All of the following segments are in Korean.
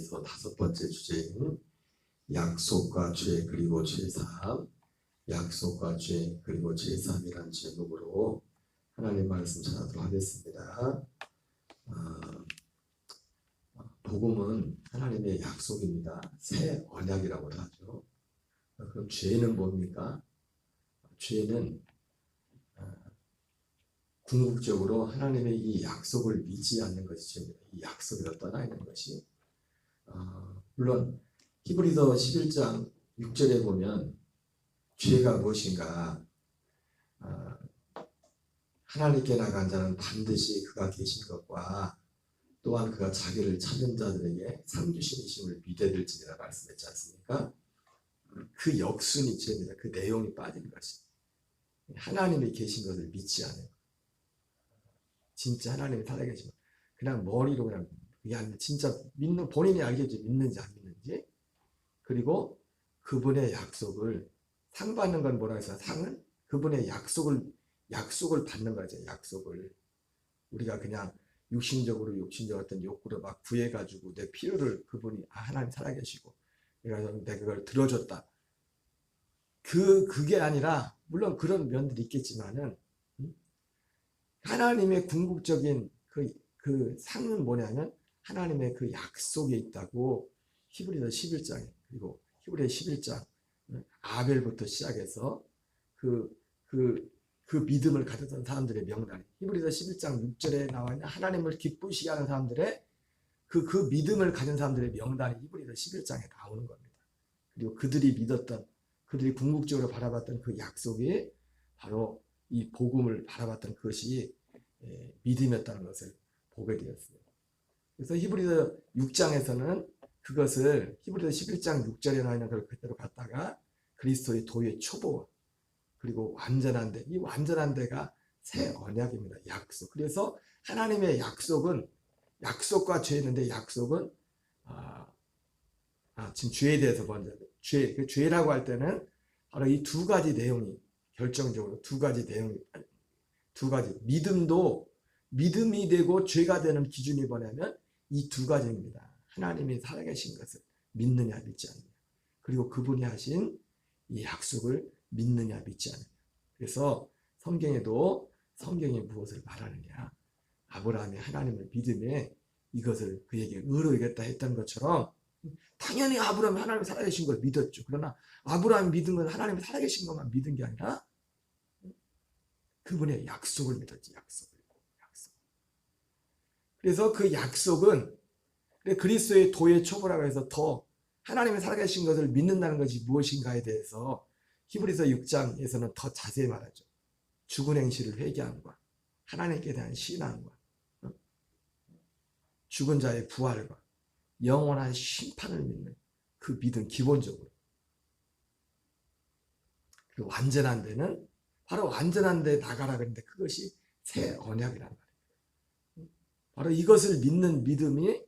중에서 5번째 주제인 약속과 죄 그리고 죄사함, 약속과 죄 그리고 죄사함이라는 제목으로 하나님 말씀 전하도록 하겠습니다. 복음은 하나님의 약속입니다. 새 언약이라고도 하죠. 그럼 죄는 뭡니까? 죄는 궁극적으로 하나님의 이 약속을 믿지 않는 것이 죄입니다. 이 약속을 떠나 있는 것이 물론 히브리서 11장 6절에 보면 죄가 무엇인가, 하나님께 나간 자는 반드시 그가 계신 것과 또한 그가 자기를 찾는 자들에게 상 주심이심을 믿어야 될지니라 말씀했지 않습니까? 그 역순이 죄입니다. 그 내용이 빠진 것이 하나님이 계신 것을 믿지 않아요. 진짜 하나님이 살아계신 것, 그냥 머리로 그냥 그게 아니라 진짜 믿는, 본인이 알겠지, 믿는지 안 믿는지. 그리고 그분의 약속을, 상 받는 건 뭐라 해서, 상은 그분의 약속을 받는 거죠. 약속을 우리가 그냥 육신적으로 어떤 욕구를 막 구해가지고 내 필요를 그분이 하나님 살아계시고 그래서 내가 그걸 들어줬다, 그게 아니라, 물론 그런 면들이 있겠지만은 하나님의 궁극적인 그 상은 뭐냐면 하나님의 그 약속에 있다고. 히브리서 11장에, 그리고 히브리서 11장 아벨부터 시작해서 그 믿음을 가졌던 사람들의 명단, 히브리서 11장 6절에 나와 있는 하나님을 기쁘시게 하는 사람들의 그 믿음을 가진 사람들의 명단이 히브리서 11장에 나오는 겁니다. 그리고 그들이 믿었던, 그들이 궁극적으로 바라봤던 그 약속이 바로 이 복음을 바라봤던 그것이 믿음이었다는 것을 보게 되었어요. 그래서 히브리서 6장에서는 그것을 히브리서 11장 6절에 나와 있는 걸 그대로 갖다가 그리스도의 도의 초보, 그리고 완전한 데, 이 완전한 데가 새 언약입니다. 약속. 그래서 하나님의 약속은, 약속과 죄 있는데 약속은 지금 죄에 대해서 먼저, 죄라고 할 때는 바로 이 두 가지 내용이 결정적으로, 두 가지 믿음이 되고 죄가 되는 기준이 뭐냐면 이 두 가지입니다. 하나님이 살아계신 것을 믿느냐 믿지 않느냐, 그리고 그분이 하신 이 약속을 믿느냐 믿지 않느냐. 그래서 성경이 무엇을 말하느냐, 아브라함이 하나님을 믿음에 이것을 그에게 의로 여겼다 했던 것처럼, 당연히 아브라함이 하나님이 살아계신 걸 믿었죠. 그러나 아브라함이 믿은 건 하나님이 살아계신 것만 믿은 게 아니라 그분의 약속을 믿었지. 약속. 그래서 그 약속은 그리스도의 도의 초보라고 해서 더 하나님이 살아계신 것을 믿는다는 것이 무엇인가에 대해서 히브리서 6장에서는 더 자세히 말하죠. 죽은 행실을 회개함과 하나님께 대한 신앙과 죽은 자의 부활과 영원한 심판을 믿는 그 믿음, 기본적으로. 그 완전한 데는 바로 완전한 데 나가라 그랬는데 그것이 새 언약이란 말이에요. 바로 이것을 믿는 믿음이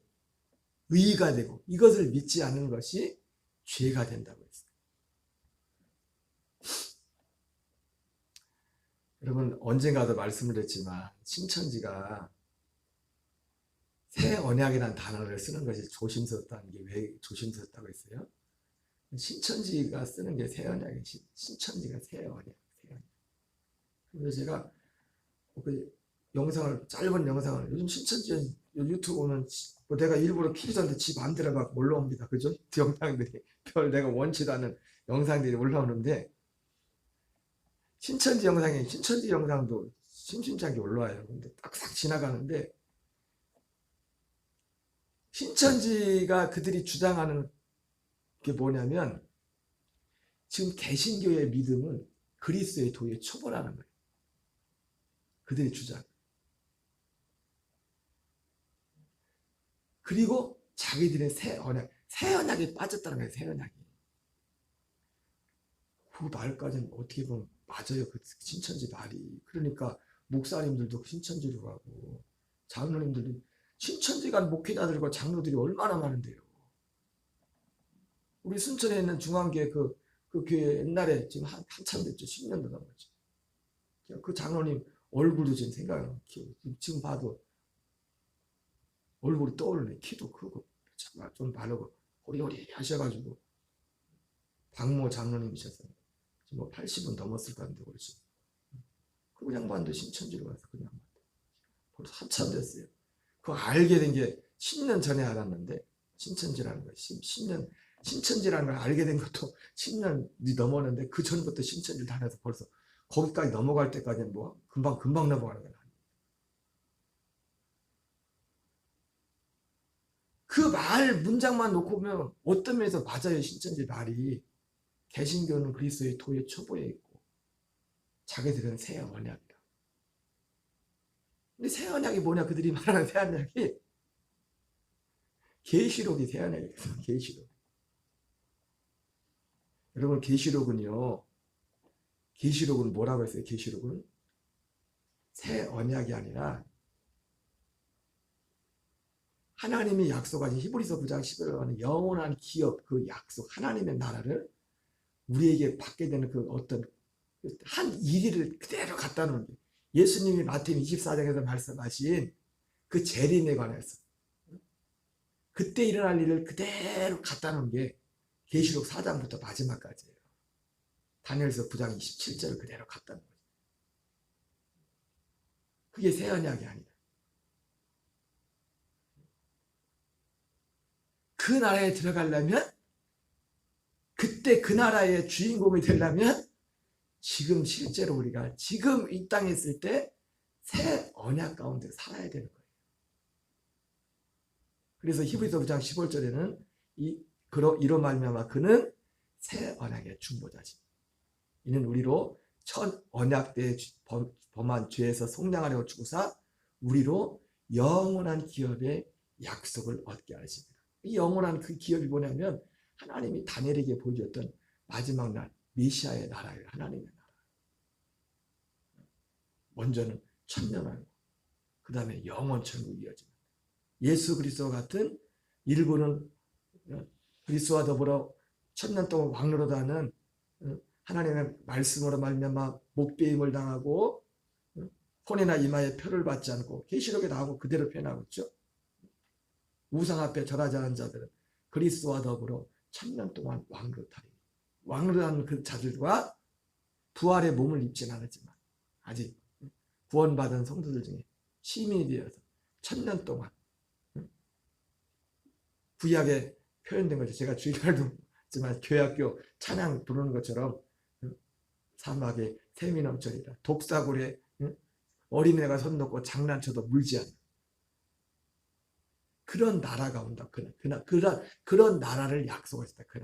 의가 되고, 이것을 믿지 않는 것이 죄가 된다고 했어요. 여러분, 언젠가도 말씀을 했지만 신천지가 새 언약이라는 단어를 쓰는 것이 조심스럽다는 게 왜 조심스럽다고 했어요? 신천지가 쓰는 게 새 언약이에요. 신천지가 새 언약. 그래서 제가 짧은 영상을, 요즘 신천지 유튜브 보면 내가 일부러 키기 전에 지 마음대로 막 올라옵니다. 그죠? 영상들이 별 내가 원치도 않는 영상들이 올라오는데, 신천지 영상도 심심찮게 올라와요. 근데 딱싹 지나가는데, 신천지가 그들이 주장하는 게 뭐냐면 지금 개신교의 믿음은 그리스도의 도의 초보라는 거예요. 그들의 주장. 그리고 자기들의 새 언약에 빠졌다는 거예요. 새 언약이. 그 말까지는 어떻게 보면 맞아요. 그 신천지 말이. 그러니까 목사님들도 신천지로 가고, 장로님들도, 신천지 간 목회자들과 장로들이 얼마나 많은데요. 우리 순천에 있는 중앙교회 그 교회 옛날에 지금 한참 됐죠. 10년도 넘었죠. 그 장로님 얼굴도 지금 생각나요. 지금 봐도 얼굴이 떠오르네. 키도 크고 참 좀 바르고 호리호리 하셔가지고 박모 장로님이셨어요. 지금 뭐 80은 넘었을 것 같은데 그렇지. 그 양반도 신천지로 가서 그 양반 벌써 한참 됐어요. 그거 알게 된 게 10년 전에 알았는데 신천지라는 거 10년 신천지라는 걸 알게 된 것도 10년이 넘었는데 그 전부터 신천지를 다녀서 벌써 거기까지 넘어갈 때까지는 뭐 금방 넘어가는 거야. 그 말 문장만 놓고 보면 어떤 면에서 맞아요. 신천지 말이 개신교는 그리스도의 도의 초보에 있고 자기들은 새 언약이다. 근데 새 언약이 뭐냐? 그들이 말하는 새 언약이 계시록이 새 언약이거든. 계시록. 여러분 계시록은요. 계시록은 뭐라고 했어요? 계시록은 새 언약이 아니라 하나님이 약속하신 히브리서 9장 11절에 하는 영원한 기업, 그 약속, 하나님의 나라를 우리에게 받게 되는 그 어떤 한 일을 그대로 갖다 놓은 게 예수님이 마태복음 24장에서 말씀하신 그 재림에 관해서 그때 일어날 일을 그대로 갖다 놓은 게 계시록 4장부터 마지막까지예요. 다니엘서 9장 27절을 그대로 갖다 놓은 거죠. 그게 새 언약이 아니다. 그 나라에 들어가려면 그때 그 나라의 주인공이 되려면 지금 실제로 우리가 지금 이 땅에 있을 때 새 언약 가운데 살아야 되는 거예요. 그래서 히브리서 9장 15절에는 이로 말미암아 그는 새 언약의 중보자지. 이는 우리로 첫 언약 때 범한 죄에서 속량하려고 주고사 우리로 영원한 기업의 약속을 얻게 하십니다. 이 영원한 그 기업이 뭐냐면 하나님이 다니엘에게 보여줬던 마지막 날 메시아의 나라예요. 하나님의 나라. 먼저는 천년왕국, 그 다음에 영원천국이 이어집니다. 예수 그리스도 같은 일부는 그리스도와 더불어 천년 동안 왕노릇하는 하나님의 말씀으로 말미암아 목배임을 당하고 혼이나 이마에 표를 받지 않고 계시록에 나오고 그대로 표현하고 있죠. 우상 앞에 절하지 않은 자들은 그리스도와 더불어 천년 동안 왕노릇하리. 왕노릇하는 그 자들과 부활의 몸을 입지는 않았지만 아직 구원받은 성도들 중에 시민이 되어서 천년 동안 구약에 표현된 거죠. 제가 주일날도 했지만 교회학교 찬양 부르는 것처럼 사막에 샘이 넘쳐리라. 독사굴에 어린애가 손 놓고 장난쳐도 물지 않는 그런 나라가 온다. 그런 나라를 약속하셨다. 그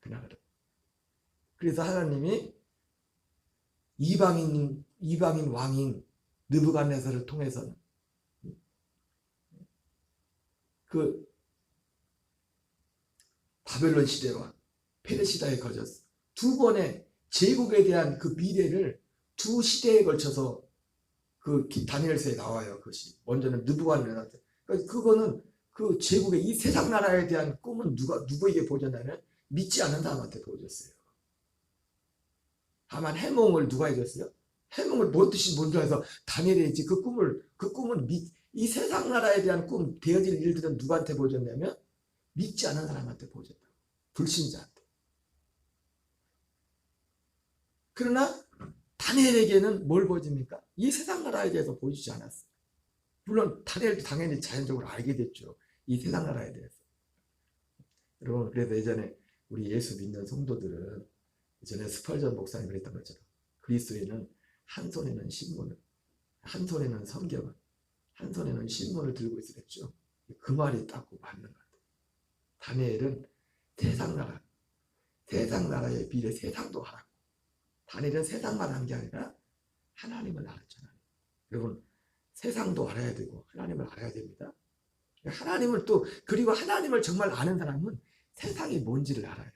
나라를. 그래서 하나님이 이방인 왕인 느부갓네살을 통해서는 그 바벨론 시대와 페르 시대에 걸쳐서 두 번의 제국에 대한 그 미래를 두 시대에 걸쳐서 그 다니엘서에 나와요. 그것이 먼저는 느부갓네살. 그거는 그 제국의 이 세상 나라에 대한 꿈은 누구에게 보여줬냐면 믿지 않는 사람한테 보여줬어요. 다만 해몽을 누가 해줬어요? 해몽을 뭔 뜻이 뭔지 해서 다니엘이 했지. 그 꿈은 이 세상 나라에 대한 꿈 되어질 일들은 누구한테 보여줬냐면 믿지 않는 사람한테 보여줬다. 불신자한테. 그러나 다니엘에게는 뭘 보여줍니까? 이 세상 나라에 대해서 보여주지 않았어요. 물론 다니엘도 당연히 자연적으로 알게 됐죠. 이 세상 나라에 대해서. 여러분 그래서 예전에 우리 예수 믿는 성도들은 예전에 스펄전 목사님 그랬던 것처럼 그리스도인은 한 손에는 신문을, 한 손에는 성경을, 한 손에는 신문을 들고 있으랬죠. 그 말이 딱 맞는 것 같아요. 다니엘은 세상 나라의 미래 세상도 알았고 다니엘은 세상만 한 게 아니라 하나님을 알았잖아요. 여러분 세상도 알아야 되고 하나님을 알아야 됩니다. 그리고 하나님을 정말 아는 사람은 세상이 뭔지를 알아요.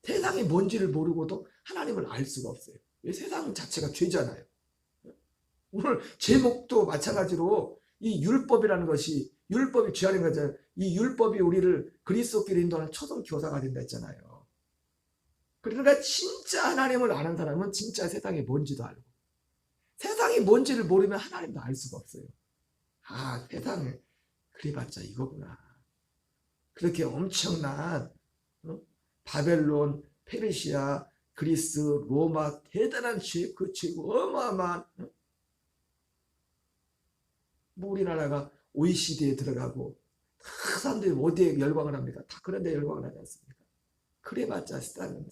세상이 뭔지를 모르고도 하나님을 알 수가 없어요. 왜? 세상 자체가 죄잖아요. 오늘 제목도 마찬가지로 이 율법이라는 것이 율법이 죄하는 거잖아요. 이 율법이 우리를 그리스도끼리 인도하는 초등 교사가 된다 했잖아요. 그러니까 진짜 하나님을 아는 사람은 진짜 세상이 뭔지도 알고 세상이 뭔지를 모르면 하나님도 알 수가 없어요. 아, 세상을 그래봤자 이거구나. 그렇게 엄청난 바벨론, 페르시아, 그리스, 로마 대단한 죄, 그 죄고 어마어마한 뭐 우리나라가 OECD에 들어가고 다 사람들이 어디에 열광을 합니까? 다 그런 데 열광을 하지 않습니까? 그래봤자 세상은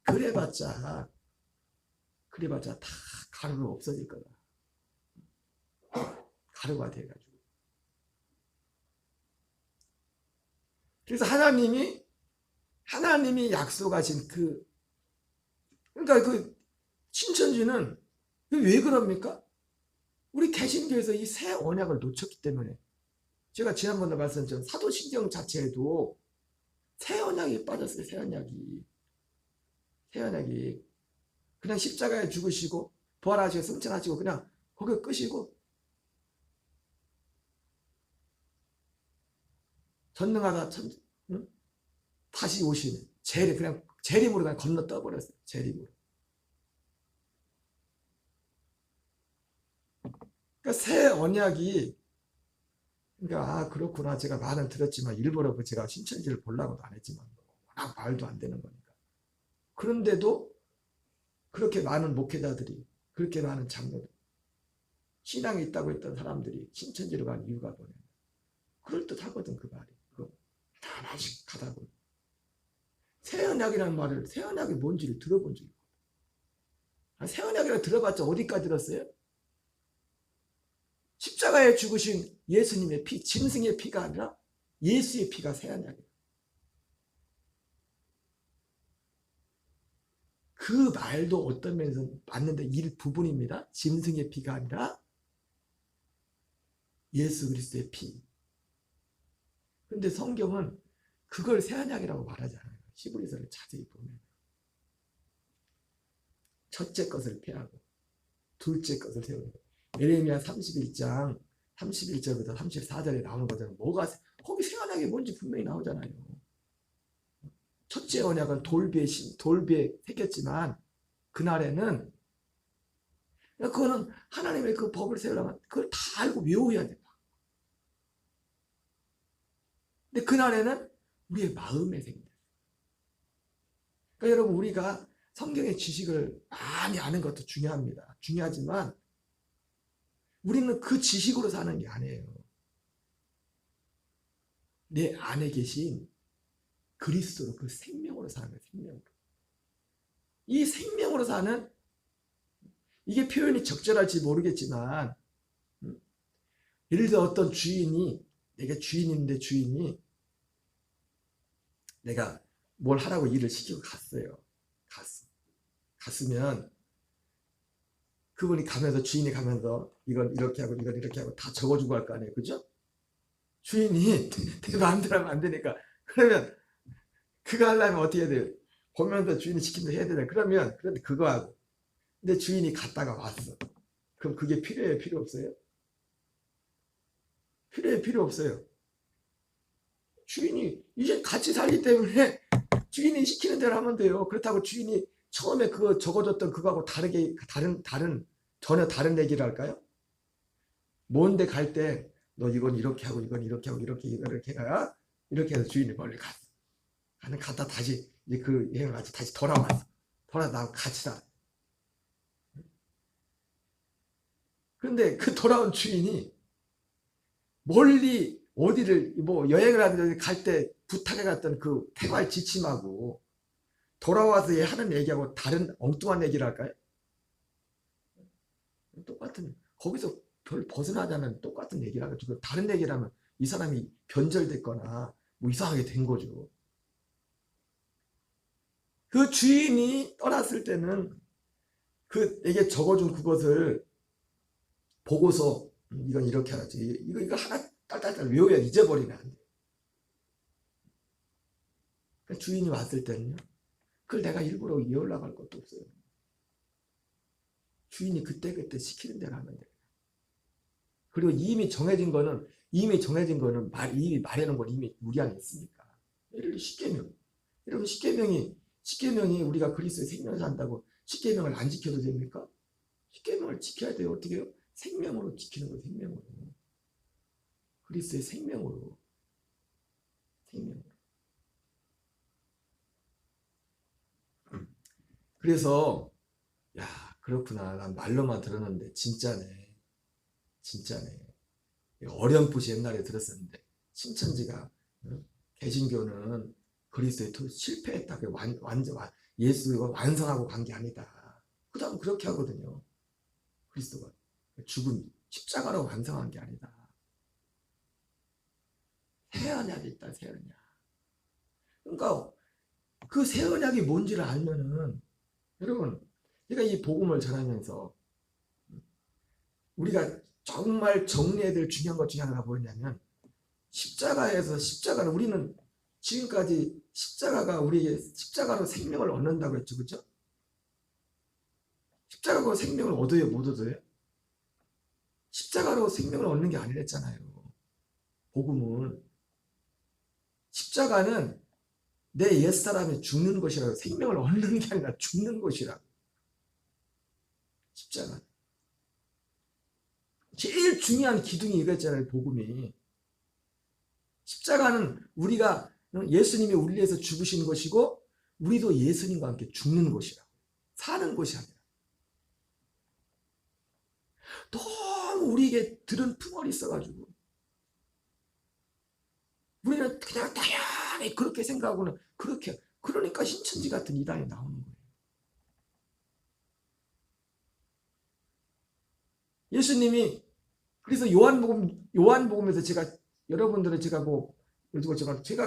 그래봤자 다 가루로 없어질 거다. 가루가 돼가지고. 그래서 하나님이 약속하신 그러니까 그 신천지는 왜 그럽니까? 우리 개신교에서 이 새 언약을 놓쳤기 때문에. 제가 지난번에 말씀드렸던 사도신경 자체에도 새 언약이 빠졌어요. 새 언약이 그냥 십자가에 죽으시고 부활하시고 승천하시고 그냥 거기 끄시고 전능하다 다시 오시는 재림으로 그냥 건너 떠버렸어요. 재림으로. 그러니까 새 언약이 그러니까 그렇구나. 제가 말은 들었지만 일부러 제가 신천지를 보려고도 안 했지만 워낙 말도 안 되는 거니까. 그런데도 그렇게 많은 목회자들이 그렇게 많은 장로들 신앙이 있다고 했던 사람들이 신천지로 간 이유가 뭐냐. 그럴듯하거든 그 말이. 하나씩 가다 보니 새 언약이라는 말을 새 언약이 뭔지를 들어본 적이 없거든. 새 언약이라고 들어봤자 어디까지 들었어요? 십자가에 죽으신 예수님의 피, 짐승의 피가 아니라 예수의 피가 새 언약이에요. 그 말도 어떤 면에서 맞는데 일부분입니다. 짐승의 피가 아니라 예수 그리스도의 피. 그런데 성경은 그걸 새 언약이라고 말하지 않아요. 히브리서를 자세히 보면 첫째 것을 폐하고 둘째 것을 세우는 거예요. 예레미야 31장 31절부터 34절에 나오는 거잖아요. 거기 새 언약이 뭔지 분명히 나오잖아요. 첫째 언약은 돌비에 새겼지만 그날에는 그거는 하나님의 그 법을 세우려면 그걸 다 알고 외워야 된다. 근데 그날에는 우리의 마음에 생긴다. 그러니까 여러분 우리가 성경의 지식을 많이 아는 것도 중요합니다. 중요하지만 우리는 그 지식으로 사는 게 아니에요. 내 안에 계신 그리스도로 그 생명으로 사는 거예요. 생명으로. 이 생명으로 사는 이게 표현이 적절할지 모르겠지만 예를 들어 어떤 주인이 내가 주인인데 주인이 내가 뭘 하라고 일을 시키고 갔어요. 갔으면 그분이 가면서 주인이 가면서 이건 이렇게 하고 이건 이렇게 하고 다 적어주고 할 거 아니에요. 그죠? 주인이 내 마음대로 하면 안 되니까 그러면 그거 하려면 어떻게 해야 돼요? 보면서 주인이 시킨 대로 해야 되잖아요. 그러면 그런데 그거 하고 근데 주인이 갔다가 왔어. 그럼 그게 필요해요? 필요 없어요? 필요 없어요. 주인이 이제 같이 살기 때문에 주인이 시키는 대로 하면 돼요. 그렇다고 주인이 처음에 그거 적어줬던 그거하고 전혀 다른 얘기를 할까요? 먼데 갈 때 너 이건 이렇게 하고 이건 이렇게 하고 이렇게 해가 이렇게 해서 주인이 멀리 갔어. 갔다 다시 이제 그 여행을 같이 다시 돌아왔어. 나하고 같이 다. 그런데 그 돌아온 주인이 멀리 어디를 뭐 여행을 하든지 갈 때 부탁해 갔던 그 생활 지침하고 돌아와서 하는 얘기하고 다른 엉뚱한 얘기를 할까요? 똑같은 거기서 별 벗어나지 않은 똑같은 얘기를 하고 다른 얘기를 하면 이 사람이 변절됐거나 뭐 이상하게 된 거죠. 그 주인이 떠났을 때는 그에게 적어준 그것을 보고서 이건 이렇게 하지 이거 하나 딸딸딸 외워야 잊어버리면 안 돼. 그러니까 주인이 왔을 때는요 그걸 내가 일부러 외우려고 할 것도 없어요. 주인이 그때그때 시키는 대로 하면 돼요. 그리고 이미 정해진 거는 이미 말해놓은 건 이미 우리 안에 있으니까. 예를 들어 십계명. 여러분 십계명이 우리가 그리스도의 생명을 산다고 십계명을 안 지켜도 됩니까? 십계명을 지켜야 돼요. 어떻게 해요? 생명으로 지키는 거예요. 생명으로. 그리스도의 생명으로. 생명으로. 그래서 야, 그렇구나. 난 말로만 들었는데 진짜네. 진짜네. 어렴풋이 옛날에 들었었는데 신천지가 개신교는 그리스도의 실패했다고 예수가 완성하고 간 게 아니다. 그다음 그렇게 하거든요. 그리스도가 죽음 십자가로 완성한 게 아니다. 새 언약이 있다. 새 언약. 그러니까 그 새 언약이 뭔지를 알면은 여러분, 제가 이 복음을 전하면서 우리가 정말 정리해야 될 중요한 것 중에 하나가 뭐였냐면 십자가는 우리는 지금까지 십자가가 우리에게 십자가로 생명을 얻는다고 했죠. 그죠? 십자가로 생명을 얻어요? 못 얻어요? 십자가로 생명을 얻는 게 아니랬잖아요. 복음은 십자가는 내 옛사람이 죽는 것이라고 생명을 얻는 게 아니라 죽는 것이라고. 십자가. 제일 중요한 기둥이 이거잖아요. 복음이. 십자가는 우리가 예수님이 우리 위해서 죽으신 것이고 우리도 예수님과 함께 죽는 것이라고. 사는 것이 아니라. 너무 우리에게 들은 풍월이 있어가지고 우리는 그냥 당연히 그렇게 생각하고는 그러니까 신천지 같은 이단이 나오는 거예요. 예수님이 그래서 요한복음에서 여러분들은 제가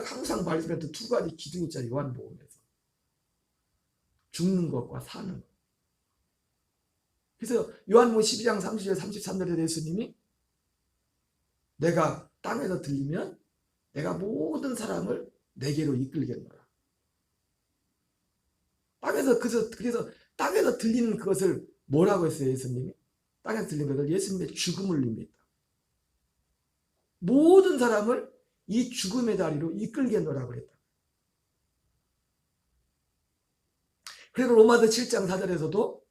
항상 말씀했던 두 가지 기둥이 있잖아요. 요한복음에서 죽는 것과 사는 것. 그래서 요한복음 12장 30절 33절에 예수님이 내가 땅에서 들리면 내가 모든 사람을 내게로 이끌겠노라. 그래서 땅에서 들리는 그것을 뭐라고 했어요, 예수님이? 땅에서 들리는 것을 예수님의 죽음을 의미했다. 모든 사람을 이 죽음의 다리로 이끌겠노라고 했다. 그리고 로마서 7장 4절에서도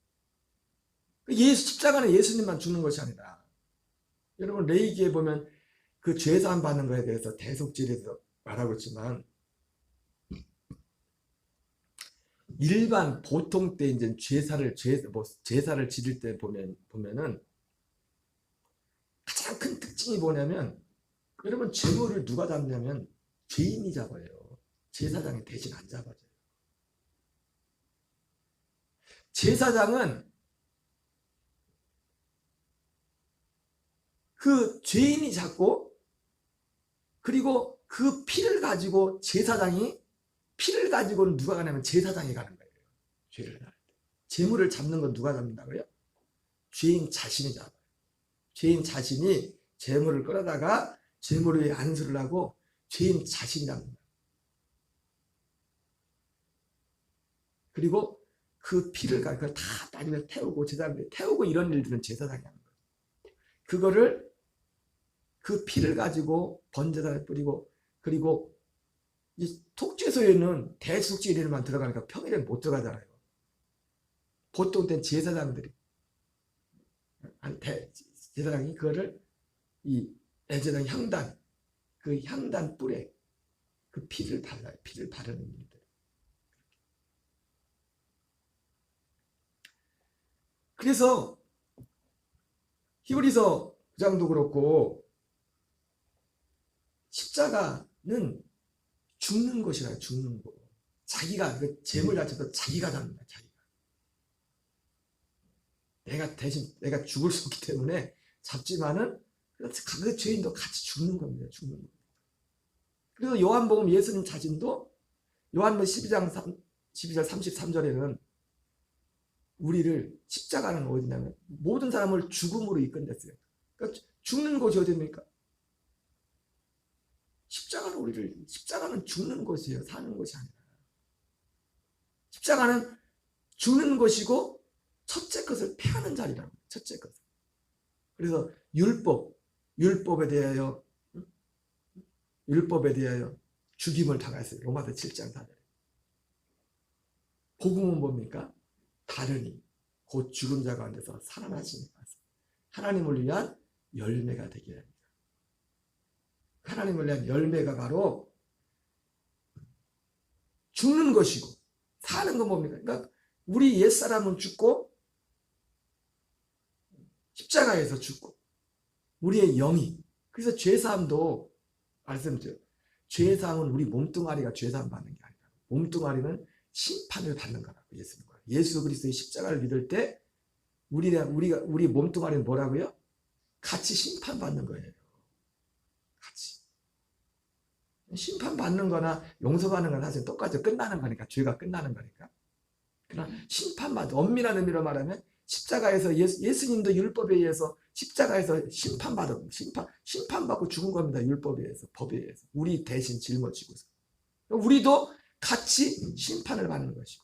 십자가는 예수님만 죽는 것이 아니라 여러분 레위기에 보면 그 죄사함 받는 것에 대해서 대속죄에서 말하고 있지만 일반 보통 때 이제 제사를 지를 때 보면은 가장 큰 특징이 뭐냐면 여러분 제물을 누가 잡냐면 죄인이 잡아요. 제사장이 대신 안 잡아줘요. 제사장은 그 죄인이 잡고 그리고 그 피를 가지고 피를 가지고는 누가 가냐면 제사장이 가는 거예요. 죄를 날 때. 제물을 잡는 건 누가 잡는다고요? 죄인 자신이 잡아요. 죄인 자신이 제물을 끌어다가 제물 위에 안수를 하고 죄인 자신이 잡는다. 그리고 그 피를 그걸 다 나중에 태우고 제사장들이 태우고 이런 일들은 제사장이 하는 거예요. 그거를 그 피를 가지고 번제단에 뿌리고 그리고 이 속죄소에는 대속죄일에만 들어가니까 평일에는 못 들어가잖아요. 보통 때 제사장이 그거를 이 애제당 향단 그 향단 뿔에 그 피를 발라요. 피를 바르는 일들. 그래서 히브리서 9장도 그렇고 십자가는 죽는 것이라 죽는 거. 자기가 그 재물 자체도 자기가 잡는 거야. 자기가. 내가 죽을 수 없기 때문에 잡지만은 그 죄인도 같이 죽는 겁니다. 죽는 거. 그래서 요한복음 예수님 자신도 요한복음 12장 12절 33절에는 우리를 십자가는 어디냐면 모든 사람을 죽음으로 이끈댔어요. 그러니까 죽는 곳이 어디입니까? 십자가는 죽는 곳이에요. 사는 것이 아니라. 십자가는 죽는 것이고 첫째 것을 폐하는 자리라고. 첫째 것을. 그래서 율법에 대하여 죽임을 당했어요. 로마서 7장 4절에. 복음은 뭡니까? 다르니 곧 죽은 자 가운데서 살아나시니 하나님을 위한 열매가 되게 합니다. 하나님을 위한 열매가 바로 죽는 것이고 사는 건 뭡니까? 그러니까 우리 옛사람은 죽고 십자가에서 죽고 우리의 영이, 그래서 죄사함도 말씀드려요. 죄사함은 우리 몸뚱아리가 죄사함 받는 게 아니라 몸뚱아리는 심판을 받는 거라고 예수님. 예수 그리스도의 십자가를 믿을 때 우리 몸뚱아리는 뭐라고요? 같이 심판받는 거예요. 같이. 심판받는 거나 용서받는 거나 사실 똑같죠. 끝나는 거니까. 죄가 끝나는 거니까. 그러나 심판받는, 엄밀한 의미로 말하면 십자가에서 예수님도 율법에 의해서 십자가에서 심판받고 죽은 겁니다. 율법에 의해서, 법에 의해서. 우리 대신 짊어지고서. 우리도 같이 심판을 받는 것이고.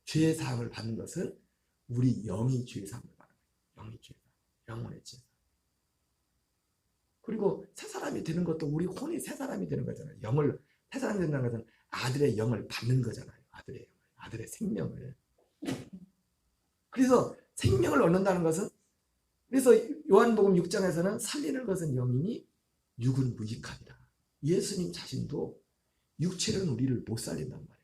죄의 사함을 받는 것은 우리 영이 죄의 사함을 받는 거예요. 영이 죄의 사함, 영혼의 죄의 사함. 그리고 새 사람이 되는 것도 우리 혼이 새 사람이 되는 거잖아요. 새 사람이 된다는 것은 아들의 영을 받는 거잖아요. 아들의 영을, 아들의 생명을. 그래서 생명을 얻는다는 것은, 그래서 요한복음 6장에서는 살리는 것은 영이니 육은 무익하니라. 예수님 자신도 육체로는 우리를 못 살린단 말이에요.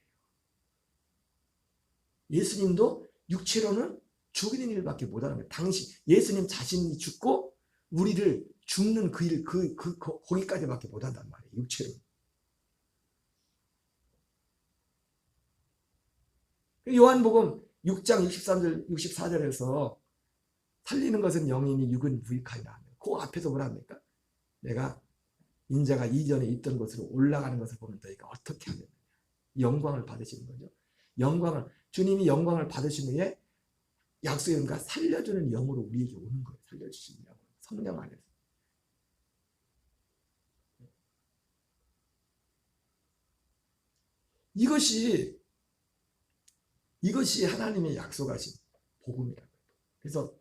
예수님도 육체로는 죽이는 일밖에 못하는 거예요. 예수님 자신이 죽고 우리를 죽는 그 일, 거기까지밖에 못한단 말이에요. 육체로. 요한복음 6장 63절, 64절에서 살리는 것은 영이니 육은 무익하니라. 그 앞에서 뭐랍니까? 내가 인자가 이전에 있던 곳으로 올라가는 것을 보면 너희가 어떻게 하느냐. 영광을 받으시는 거죠. 주님이 영광을 받으신 후에 약속인가 살려주는 영으로 우리에게 오는 거예요. 살려주시는 영으로. 성령 안에서. 이것이 하나님의 약속하신 복음이라고. 그래서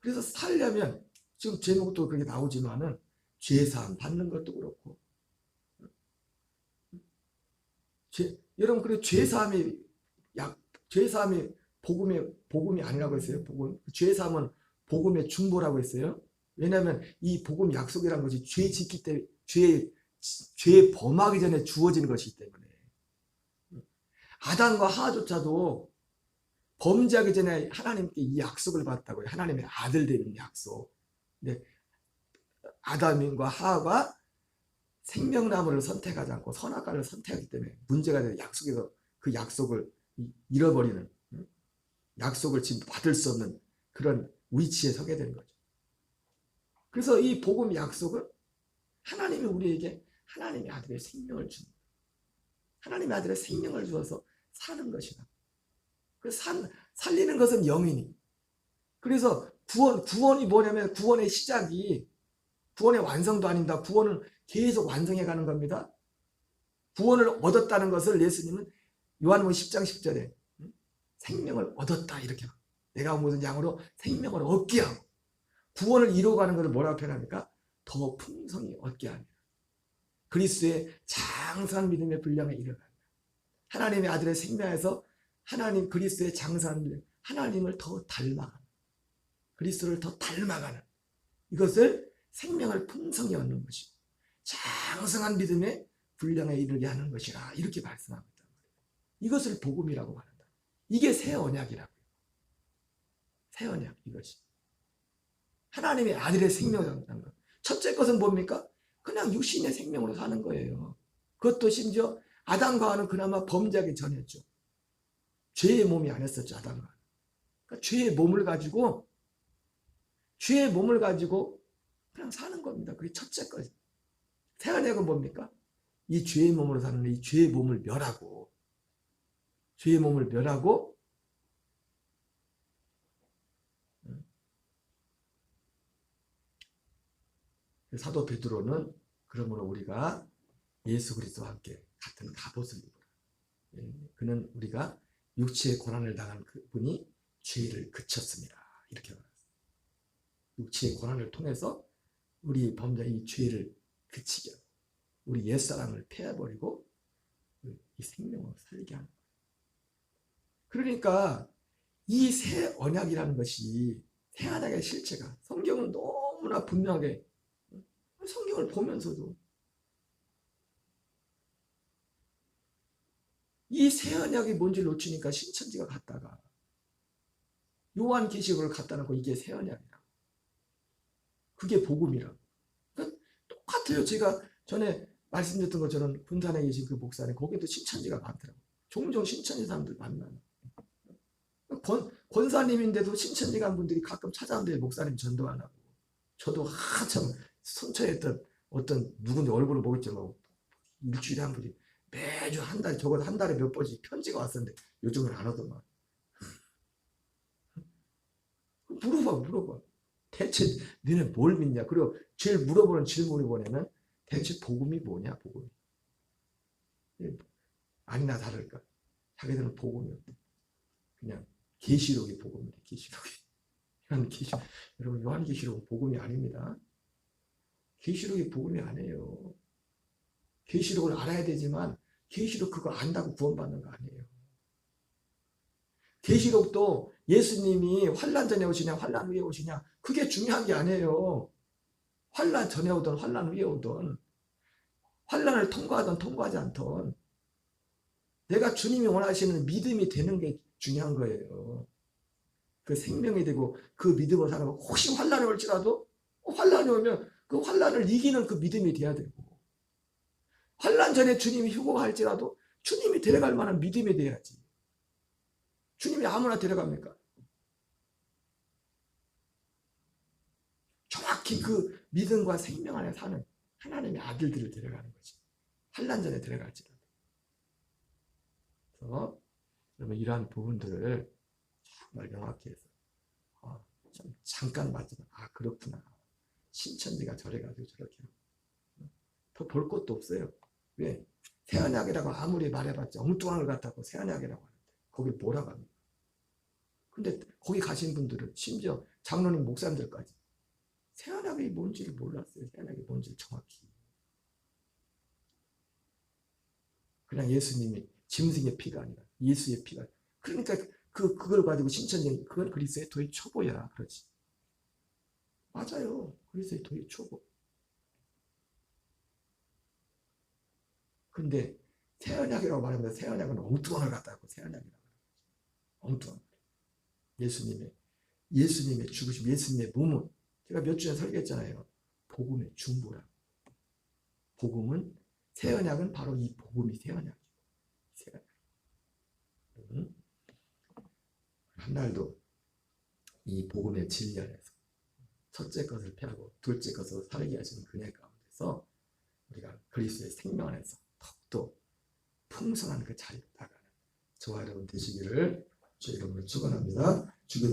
그래서 살려면 지금 제목도 그렇게 나오지만은 죄사함 받는 것도 그렇고. 여러분, 그리고 죄사함이 복음이 아니라고 했어요. 죄사함은 복음의 중보라고 했어요. 왜냐하면 이 복음 약속이라는 것이 죄 짓기 때문에 죄 범하기 전에 주어지는 것이기 때문에. 아담과 하와조차도 범죄하기 전에 하나님께 이 약속을 받았다고요. 하나님의 아들 되는 약속. 근데 아담과 하와가 생명나무를 선택하지 않고 선악과를 선택하기 때문에 문제가 되는 약속에서 그 약속을 잃어버리는, 약속을 지금 받을 수 없는 그런 위치에 서게 되는 거죠. 그래서 이 복음 약속은 하나님이 우리에게 하나님의 아들의 생명을 주는 거예요. 하나님의 아들의 생명을 주어서 사는 것이다. 그래서 살리는 것은 영이니. 그래서 구원이 뭐냐면 구원의 시작이 구원의 완성도 아닙니다. 구원은 계속 완성해 가는 겁니다. 구원을 얻었다는 것을 예수님은 요한복음 10장 10절에 생명을 얻었다 이렇게 하고, 내가 모든 양으로 생명을 얻게 하고, 구원을 이루어가는 것을 뭐라고 표현합니까? 더 풍성히 얻게 하니라. 그리스도의 장성한 믿음의 분량에 이르간다. 하나님의 아들의 생명에서 하나님 그리스도의 장성한 믿음, 하나님을 더 닮아가는, 그리스도를 더 닮아가는, 이것을 생명을 풍성히 얻는 것이고 장성한 믿음의 분량에 이르게 하는 것이라 이렇게 말씀합니다. 이것을 복음이라고 말한다. 이게 새 언약이라고요. 새 언약, 이것이 하나님의 아들의 생명을 얻는 것. 첫째 것은 뭡니까? 그냥 육신의 생명으로 사는 거예요. 그것도 심지어 아담과 하와는 그나마 범죄하기 전이었죠. 죄의 몸이 아니었었죠. 아담과 하와는. 그러니까 죄의 몸을 가지고 그냥 사는 겁니다. 그게 첫째 거죠. 새 언약은 뭡니까? 이 죄의 몸으로 사는 이 죄의 몸을 멸하고, 사도 베드로는 그러므로 우리가 예수 그리스도와 함께 같은 갑옷을 입으라. 그는 우리가 육체의 고난을 당한 그분이 죄를 그쳤습니다. 이렇게 말합니다. 육체의 고난을 통해서 우리 범죄의 이 죄를 그치게 하고 우리 옛사람을 패해버리고 이 생명을 살게 하는 거예요. 그러니까 이 새 언약이라는 것이 새 언약의 실체가 성경은 너무나 분명하게, 성경을 보면서도 이 새 언약이 뭔지 놓치니까 신천지가 갔다가 요한계시록을 갖다 놓고 이게 새 언약이라. 그게 복음이라. 그러니까 똑같아요. 제가 전에 말씀드렸던 것처럼 군산에 계신 그 목사님 거기도 신천지가 많더라고요. 종종 신천지 사람들 만나요. 권사님인데도 신천지 간 분들이 가끔 찾아오는데 목사님 전도 안 하고 저도 한참 선처했던 어떤 누군지 얼굴을 보겠지만 일주일에 한 번씩 매주 한 달에 적어도 한 달에 몇 번씩 편지가 왔었는데 요즘은 안 오더만. 물어봐. 대체 너네 뭘 믿냐? 그리고 제일 물어보는 질문이 뭐냐면 대체 복음이 뭐냐? 복음이. 아니나 다를까? 자기들은 복음이 없대. 그냥 계시록이 복음이래. 계시록이. 여러분 요한계시록은 복음이 아닙니다. 계시록이 복음이 아니에요. 계시록을 알아야 되지만 계시록 그거 안다고 구원받는 거 아니에요. 계시록도 예수님이 환난 전에 오시냐 환난 후에 오시냐 그게 중요한 게 아니에요. 환난 전에 오든 환난 후에 오든 환난을 통과하든 통과하지 않든 내가 주님이 원하시는 믿음이 되는 게 중요한 거예요. 그 생명이 되고 그 믿음을 살아가고 혹시 환난이 올지라도 환난이 오면 그 환난을 이기는 그 믿음이 돼야 되고 환난 전에 주님이 휴거할지라도 주님이 데려갈 만한 믿음이 돼야지. 주님이 아무나 데려갑니까? 정확히 그 믿음과 생명 안에 사는 하나님의 아들들을 데려가는 거지. 환난 전에 데려갈지라도. 그래서 여러분 이러한 부분들을 정말 명확히 해서 좀 잠깐 봤지만 그렇구나. 신천지가 저래가지고 저렇게 더 볼 것도 없어요. 왜? 새언약이라고 아무리 말해봤자 엉뚱한 걸 갖다고 새언약이라고 하는데 거기 뭐라고 합니까? 근데 거기 가신 분들은 심지어 장로님 목사님들까지 새언약이 뭔지를 몰랐어요. 새언약이 뭔지를 정확히. 그냥 예수님이 짐승의 피가 아니라 예수의 피가. 그러니까 그걸 가지고 신천지 그건 그리스도의 도의 초보야. 그렇지. 맞아요. 그리스도의 도의 초보. 근데 새언약이라고 말하면 새언약은 엉뚱한 걸 갖다 놓고 새언약이라고 엉뚱한 예수님의 죽으심, 예수님의 몸은 제가 몇 주에 설교했잖아요. 복음의 중보라. 복음은 새언약은 바로 이 복음이 새언약이에요. 한 날도 이 복음의 진리 안에서 첫째 것을 피하고 둘째 것으로 살게 하시는 그네 가운데서 우리가 그리스도의 생명 안에서 더욱더 풍성한 그 자리로 나가는 저와 여러분 되시기를 주의 이름으로 축원합니다. 주기도